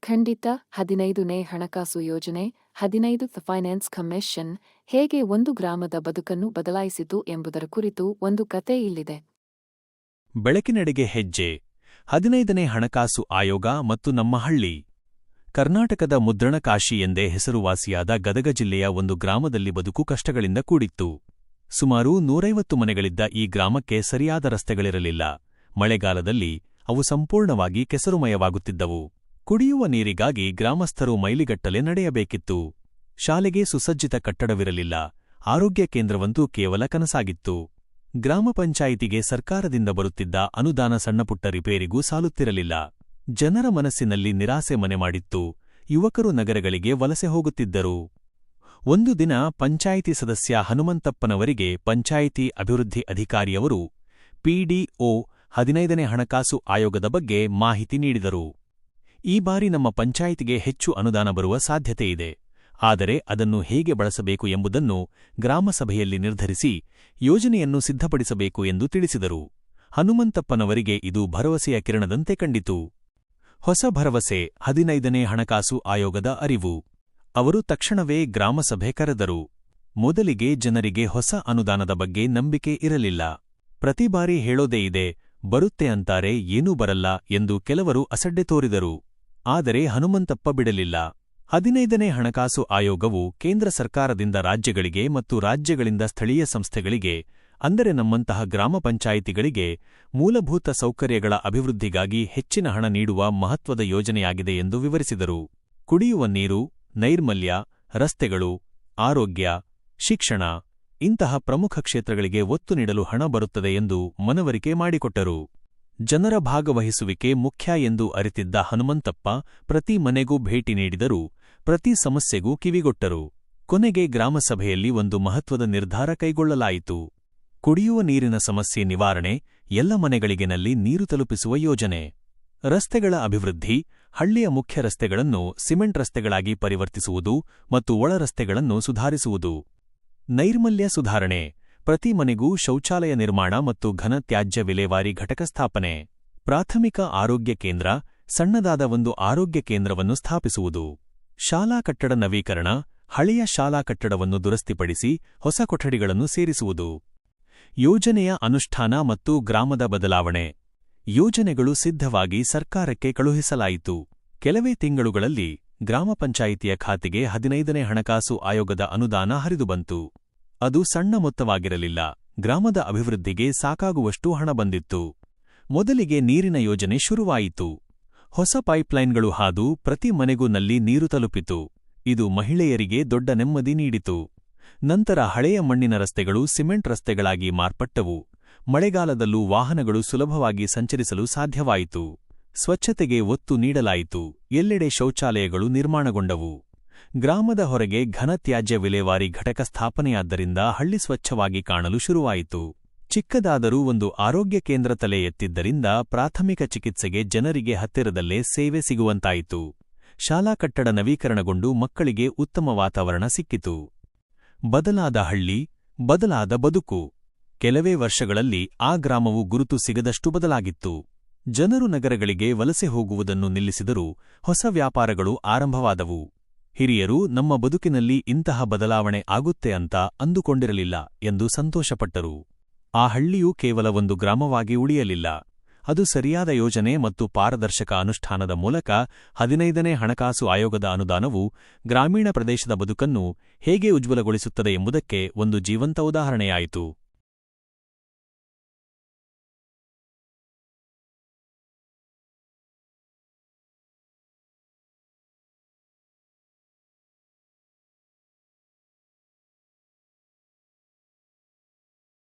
ಖಂಡಿತ 15ನೇ ಹಣಕಾಸು ಯೋಜನೆ 15 ಫೈನಾನ್ಸ್ ಕಮಿಷನ್ ಹೇಗೆ ಒಂದು ಗ್ರಾಮದ ಬದುಕನ್ನು ಬದಲಾಯಿಸಿತು ಎಂಬುದರ ಕುರಿತು ಒಂದು ಕತೆ ಇಲ್ಲಿದೆ. ಬೆಳಕಿನೆಡೆಗೆ ಹೆಜ್ಜೆ 15ನೇ ಹಣಕಾಸು ಆಯೋಗ ಮತ್ತು ನಮ್ಮ ಹಳ್ಳಿ. ಕರ್ನಾಟಕದ ಮುದ್ರಣಕಾಶಿ ಎಂದೇ ಹೆಸರುವಾಸಿಯಾದ ಗದಗ ಜಿಲ್ಲೆಯ ಒಂದು ಗ್ರಾಮದಲ್ಲಿ ಬದುಕು ಕಷ್ಟಗಳಿಂದ ಕೂಡಿತ್ತು. ಸುಮಾರು 150 ಮನೆಗಳಿದ್ದ ಈ ಗ್ರಾಮಕ್ಕೆ ಸರಿಯಾದ ರಸ್ತೆಗಳಿರಲಿಲ್ಲ. ಮಳೆಗಾಲದಲ್ಲಿ ಅವು ಸಂಪೂರ್ಣವಾಗಿ ಕೆಸರುಮಯವಾಗುತ್ತಿದ್ದವು. ಕುಡಿಯುವ ನೀರಿಗಾಗಿ ಗ್ರಾಮಸ್ಥರು ಮೈಲಿಗಟ್ಟಲೆ ನಡೆಯಬೇಕಿತ್ತು. ಶಾಲೆಗೆ ಸುಸಜ್ಜಿತ ಕಟ್ಟಡವಿರಲಿಲ್ಲ. ಆರೋಗ್ಯ ಕೇಂದ್ರವಂತೂ ಕೇವಲ ಕನಸಾಗಿತ್ತು. ಗ್ರಾಮ ಪಂಚಾಯಿತಿಗೆ ಸರ್ಕಾರದಿಂದ ಬರುತ್ತಿದ್ದ ಅನುದಾನ ಸಣ್ಣಪುಟ್ಟ ರಿಪೇರಿಗೂ ಸಾಲುತ್ತಿರಲಿಲ್ಲ. ಜನರ ಮನಸ್ಸಿನಲ್ಲಿ ನಿರಾಸೆ ಮನೆ ಮಾಡಿತ್ತು. ಯುವಕರು ನಗರಗಳಿಗೆ ವಲಸೆ ಹೋಗುತ್ತಿದ್ದರು. ಒಂದು ದಿನ ಪಂಚಾಯಿತಿ ಸದಸ್ಯ ಹನುಮಂತಪ್ಪನವರಿಗೆ ಪಂಚಾಯಿತಿ ಅಭಿವೃದ್ಧಿ ಅಧಿಕಾರಿಯವರು ಪಿಡಿಒ 15ನೇ ಹಣಕಾಸು ಆಯೋಗದ ಬಗ್ಗೆ ಮಾಹಿತಿ ನೀಡಿದರು. ಈ ಬಾರಿ ನಮ್ಮ ಪಂಚಾಯಿತಿಗೆ ಹೆಚ್ಚು ಅನುದಾನ ಬರುವ ಸಾಧ್ಯತೆಯಿದೆ. ಆದರೆ ಅದನ್ನು ಹೇಗೆ ಬಳಸಬೇಕು ಎಂಬುದನ್ನು ಗ್ರಾಮಸಭೆಯಲ್ಲಿ ನಿರ್ಧರಿಸಿ ಯೋಜನೆಯನ್ನು ಸಿದ್ಧಪಡಿಸಬೇಕು ಎಂದು ತಿಳಿಸಿದರು. ಹನುಮಂತಪ್ಪನವರಿಗೆ ಇದು ಭರವಸೆಯ ಕಿರಣದಂತೆ ಕಂಡಿತು. ಹೊಸ ಭರವಸೆ 15ನೇ ಹಣಕಾಸು ಆಯೋಗದ ಅರಿವು. ಅವರು ತಕ್ಷಣವೇ ಗ್ರಾಮಸಭೆ ಕರೆದರು. ಮೊದಲಿಗೆ ಜನರಿಗೆ ಹೊಸ ಅನುದಾನದ ಬಗ್ಗೆ ನಂಬಿಕೆ ಇರಲಿಲ್ಲ. ಪ್ರತಿ ಬಾರಿ ಹೇಳೋದೇ ಇದೆ, ಬರುತ್ತೆ ಅಂತಾರೆ, ಏನೂ ಬರಲ್ಲ ಎಂದು ಕೆಲವರು ಅಸಡ್ಡೆ ತೋರಿದರು. ಆದರೆ ಹನುಮಂತಪ್ಪ ಬಿಡಲಿಲ್ಲ. 15ನೇ ಹಣಕಾಸು ಆಯೋಗವು ಕೇಂದ್ರ ಸರ್ಕಾರದಿಂದ ರಾಜ್ಯಗಳಿಗೆ ಮತ್ತು ರಾಜ್ಯಗಳಿಂದ ಸ್ಥಳೀಯ ಸಂಸ್ಥೆಗಳಿಗೆ, ಅಂದರೆ ನಮ್ಮಂತಹ ಗ್ರಾಮ ಪಂಚಾಯಿತಿಗಳಿಗೆ ಮೂಲಭೂತ ಸೌಕರ್ಯಗಳ ಅಭಿವೃದ್ಧಿಗಾಗಿ ಹೆಚ್ಚಿನ ಹಣ ನೀಡುವ ಮಹತ್ವದ ಯೋಜನೆಯಾಗಿದೆ ಎಂದು ವಿವರಿಸಿದರು. ಕುಡಿಯುವ ನೀರು, ನೈರ್ಮಲ್ಯ, ರಸ್ತೆಗಳು, ಆರೋಗ್ಯ, ಶಿಕ್ಷಣ ಇಂತಹ ಪ್ರಮುಖ ಕ್ಷೇತ್ರಗಳಿಗೆ ಒತ್ತು ನೀಡಲು ಹಣ ಬರುತ್ತದೆ ಎಂದು ಮನವರಿಕೆ ಮಾಡಿಕೊಟ್ಟರು. ಜನರ ಭಾಗವಹಿಸುವಿಕೆ ಮುಖ್ಯ ಎಂದು ಅರಿತಿದ್ದ ಹನುಮಂತಪ್ಪ ಪ್ರತಿ ಮನೆಗೂ ಭೇಟಿ ನೀಡಿದರು, ಪ್ರತಿ ಸಮಸ್ಯೆಗೂ ಕಿವಿಗೊಟ್ಟರು. ಕೊನೆಗೆ ಗ್ರಾಮಸಭೆಯಲ್ಲಿ ಒಂದು ಮಹತ್ವದ ನಿರ್ಧಾರ ಕೈಗೊಳ್ಳಲಾಯಿತು. ಕುಡಿಯುವ ನೀರಿನ ಸಮಸ್ಯೆ ನಿವಾರಣೆ, ಎಲ್ಲ ಮನೆಗಳಿಗೆ ನಲ್ಲಿ ನೀರು ತಲುಪಿಸುವ ಯೋಜನೆ. ರಸ್ತೆಗಳ ಅಭಿವೃದ್ಧಿ, ಹಳ್ಳಿಯ ಮುಖ್ಯ ರಸ್ತೆಗಳನ್ನು ಸಿಮೆಂಟ್ ರಸ್ತೆಗಳಾಗಿ ಪರಿವರ್ತಿಸುವುದು ಮತ್ತು ಒಳ ರಸ್ತೆಗಳನ್ನು ಸುಧಾರಿಸುವುದು. ನೈರ್ಮಲ್ಯ ಸುಧಾರಣೆ, ಪ್ರತಿ ಮನೆಗೂ ಶೌಚಾಲಯ ನಿರ್ಮಾಣ ಮತ್ತು ಘನ ತ್ಯಾಜ್ಯ ವಿಲೇವಾರಿ ಘಟಕ ಸ್ಥಾಪನೆ. ಪ್ರಾಥಮಿಕ ಆರೋಗ್ಯ ಕೇಂದ್ರ, ಸಣ್ಣದಾದ ಒಂದು ಆರೋಗ್ಯ ಕೇಂದ್ರವನ್ನು ಸ್ಥಾಪಿಸುವುದು. ಶಾಲಾ ಕಟ್ಟಡ ನವೀಕರಣ, ಹಳೆಯ ಶಾಲಾ ಕಟ್ಟಡವನ್ನು ದುರಸ್ತಿಪಡಿಸಿ ಹೊಸ ಕೊಠಡಿಗಳನ್ನು ಸೇರಿಸುವುದು. ಯೋಜನೆಯ ಅನುಷ್ಠಾನ ಮತ್ತು ಗ್ರಾಮದ ಬದಲಾವಣೆ. ಯೋಜನೆಗಳು ಸಿದ್ಧವಾಗಿ ಸರ್ಕಾರಕ್ಕೆ ಕಳುಹಿಸಲಾಯಿತು. ಕೆಲವೇ ತಿಂಗಳುಗಳಲ್ಲಿ ಗ್ರಾಮ ಪಂಚಾಯಿತಿಯ ಖಾತೆಗೆ 15ನೇ ಹಣಕಾಸು ಆಯೋಗದ ಅನುದಾನ ಹರಿದುಬಂತು. ಅದು ಸಣ್ಣ ಮೊತ್ತವಾಗಿರಲಿಲ್ಲ. ಗ್ರಾಮದ ಅಭಿವೃದ್ಧಿಗೆ ಸಾಕಾಗುವಷ್ಟು ಹಣ ಬಂದಿತ್ತು. ಮೊದಲಿಗೆ ನೀರಿನ ಯೋಜನೆ ಶುರುವಾಯಿತು. ಹೊಸ ಪೈಪ್ಲೈನ್ಗಳು ಹಾದು ಪ್ರತಿ ಮನೆಗೂ ನಲ್ಲಿ ನೀರು ತಲುಪಿತು. ಇದು ಮಹಿಳೆಯರಿಗೆ ದೊಡ್ಡ ನೆಮ್ಮದಿ ನೀಡಿತು. ನಂತರ ಹಳೆಯ ಮಣ್ಣಿನ ರಸ್ತೆಗಳು ಸಿಮೆಂಟ್ ರಸ್ತೆಗಳಾಗಿ ಮಾರ್ಪಟ್ಟವು. ಮಳೆಗಾಲದಲ್ಲೂ ವಾಹನಗಳು ಸುಲಭವಾಗಿ ಸಂಚರಿಸಲು ಸಾಧ್ಯವಾಯಿತು. ಸ್ವಚ್ಛತೆಗೆ ಒತ್ತು ನೀಡಲಾಯಿತು. ಎಲ್ಲೆಡೆ ಶೌಚಾಲಯಗಳು ನಿರ್ಮಾಣಗೊಂಡವು. ಗ್ರಾಮದ ಹೊರಗೆ ಘನ ತ್ಯಾಜ್ಯ ವಿಲೇವಾರಿ ಘಟಕ ಸ್ಥಾಪನೆಯಾದ್ದರಿಂದ ಹಳ್ಳಿ ಸ್ವಚ್ಛವಾಗಿ ಕಾಣಲು ಶುರುವಾಯಿತು. ಚಿಕ್ಕದಾದರೂ ಒಂದು ಆರೋಗ್ಯ ಕೇಂದ್ರ ತಲೆ ಎತ್ತಿದ್ದರಿಂದ ಪ್ರಾಥಮಿಕ ಚಿಕಿತ್ಸೆಗೆ ಜನರಿಗೆ ಹತ್ತಿರದಲ್ಲೇ ಸೇವೆ ಸಿಗುವಂತಾಯಿತು. ಶಾಲಾ ಕಟ್ಟಡ ನವೀಕರಣಗೊಂಡು ಮಕ್ಕಳಿಗೆ ಉತ್ತಮ ವಾತಾವರಣ ಸಿಕ್ಕಿತು. ಬದಲಾದ ಹಳ್ಳಿ, ಬದಲಾದ ಬದುಕು. ಕೆಲವೇ ವರ್ಷಗಳಲ್ಲಿ ಆ ಗ್ರಾಮವು ಗುರುತು ಸಿಗದಷ್ಟು ಬದಲಾಗಿತ್ತು. ಜನರು ನಗರಗಳಿಗೆ ವಲಸೆ ಹೋಗುವುದನ್ನು ನಿಲ್ಲಿಸಿದರೂ ಹೊಸ ವ್ಯಾಪಾರಗಳು ಆರಂಭವಾದವು. ಹಿರಿಯರು ನಮ್ಮ ಬದುಕಿನಲ್ಲಿ ಇಂತಹ ಬದಲಾವಣೆ ಆಗುತ್ತೆ ಅಂತ ಅಂದುಕೊಂಡಿರಲಿಲ್ಲ ಎಂದು ಸಂತೋಷಪಟ್ಟರು. ಆ ಹಳ್ಳಿಯೂ ಕೇವಲ ಒಂದು ಗ್ರಾಮವಾಗಿ ಉಳಿಯಲಿಲ್ಲ. ಅದು ಸರಿಯಾದ ಯೋಜನೆ ಮತ್ತು ಪಾರದರ್ಶಕ ಅನುಷ್ಠಾನದ ಮೂಲಕ 15ನೇ ಹಣಕಾಸು ಆಯೋಗದ ಅನುದಾನವು ಗ್ರಾಮೀಣ ಪ್ರದೇಶದ ಬದುಕನ್ನು ಹೇಗೆ ಉಜ್ವಲಗೊಳಿಸುತ್ತದೆ ಎಂಬುದಕ್ಕೆ ಒಂದು ಜೀವಂತ ಉದಾಹರಣೆಯಾಯಿತು.